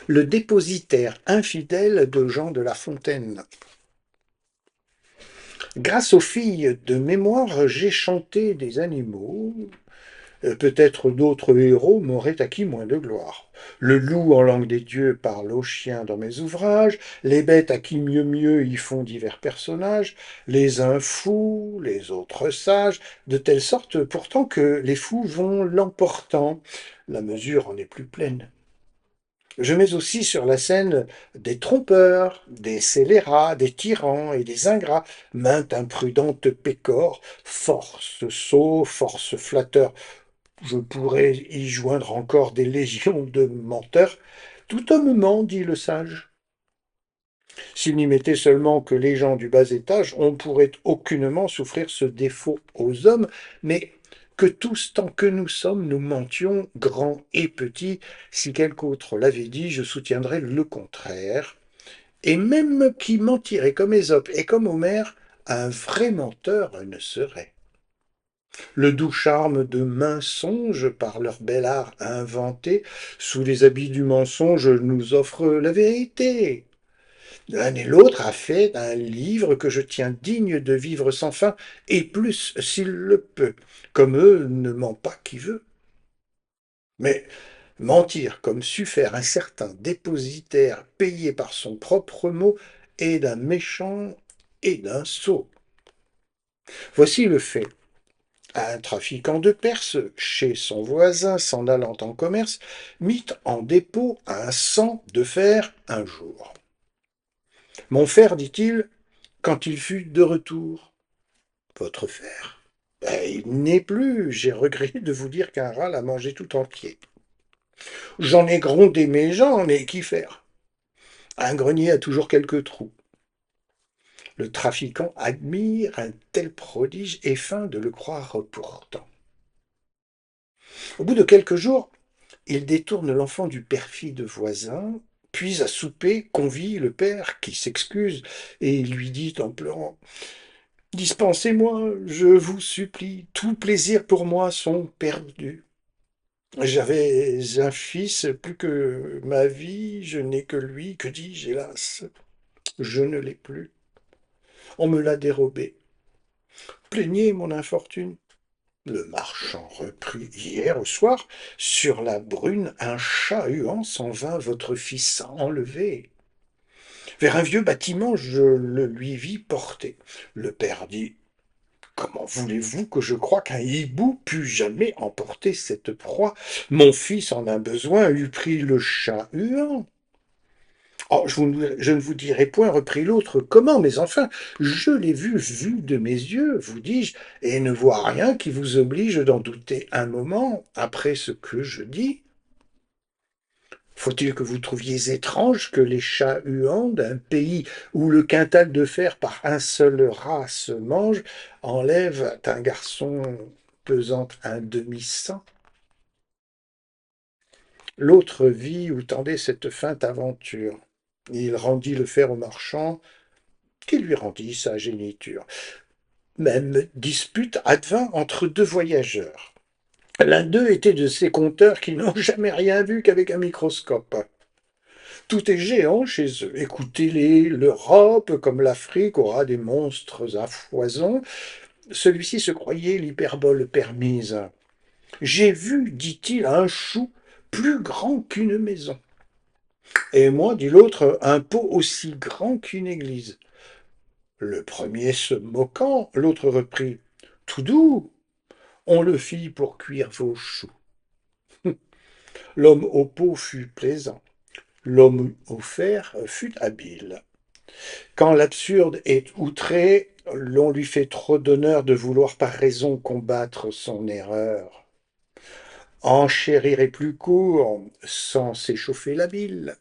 Le dépositaire infidèle de Jean de La Fontaine. Grâce aux filles de mémoire, j'ai chanté des animaux. Peut-être d'autres héros m'auraient acquis moins de gloire. Le loup en langue des dieux parle aux chiens dans mes ouvrages, les bêtes à qui mieux y font divers personnages, les uns fous, les autres sages, de telle sorte pourtant que les fous vont l'emportant. La mesure en est plus pleine. Je mets aussi sur la scène des trompeurs, des scélérats, des tyrans et des ingrats, mainte imprudente pécore, force sot, force flatteur. Je pourrais y joindre encore des légions de menteurs. Tout homme ment, dit le sage. S'il n'y mettait seulement que les gens du bas étage, on pourrait aucunement souffrir ce défaut aux hommes, mais que tous, tant que nous sommes, nous mentions, grands et petits, si quelque autre l'avait dit, je soutiendrais le contraire. Et même qui mentirait comme Ésope et comme Homère, un vrai menteur ne serait. Le doux charme de mensonges par leur bel art inventé, sous les habits du mensonge, nous offre la vérité. L'un et l'autre a fait un livre que je tiens digne de vivre sans fin, et plus s'il le peut. Comme eux, ne ment pas qui veut. Mais mentir comme sut faire un certain dépositaire payé par son propre mot est d'un méchant et d'un sot. Voici le fait. Un trafiquant de Perse, chez son voisin, s'en allant en commerce, mit en dépôt un sang de fer un jour. Mon fer, dit-il, quand il fut de retour. Votre fer? Il n'est plus. J'ai regretté de vous dire qu'un rat l'a mangé tout entier. J'en ai grondé mes gens, mais qu'y faire? Un grenier a toujours quelques trous. Le trafiquant admire un tel prodige et feint de le croire pourtant. Au bout de quelques jours, il détourne l'enfant du perfide voisin, puis à souper convie le père qui s'excuse et lui dit en pleurant: Dispensez-moi, je vous supplie, tout plaisir pour moi sont perdus. J'avais un fils, plus que ma vie, je n'ai que lui, que dis-je, hélas, je ne l'ai plus. On me l'a dérobé. Plaignez mon infortune. Le marchand reprit hier au soir, sur la brune, un chat huant s'en vint votre fils enlever. Vers un vieux bâtiment, je le lui vis porter. Le père dit: Comment voulez-vous que je croie qu'un hibou pût jamais emporter cette proie? Mon fils en un besoin eût pris le chat huant. Oh, je ne vous dirai point, reprit l'autre, comment, mais enfin, je l'ai vu de mes yeux, vous dis-je, et ne vois rien qui vous oblige d'en douter un moment après ce que je dis. Faut-il que vous trouviez étrange que les chats huants d'un pays où le quintal de fer par un seul rat se mange enlèvent un garçon pesant un demi-cent? L'autre vit où tendait cette feinte aventure. Il rendit le fer au marchand, qui lui rendit sa géniture. Même dispute advint entre deux voyageurs. L'un d'eux était de ces conteurs qui n'ont jamais rien vu qu'avec un microscope. Tout est géant chez eux. Écoutez-les, l'Europe, comme l'Afrique, aura des monstres à foison. Celui-ci se croyait l'hyperbole permise. J'ai vu, dit-il, un chou plus grand qu'une maison. Et moi, dit l'autre, un pot aussi grand qu'une église. Le premier se moquant, l'autre reprit: Tout doux, on le fit pour cuire vos choux. L'homme au pot fut plaisant, l'homme au fer fut habile. Quand l'absurde est outré, l'on lui fait trop d'honneur de vouloir par raison combattre son erreur. Enchérir est plus court, sans s'échauffer la bile.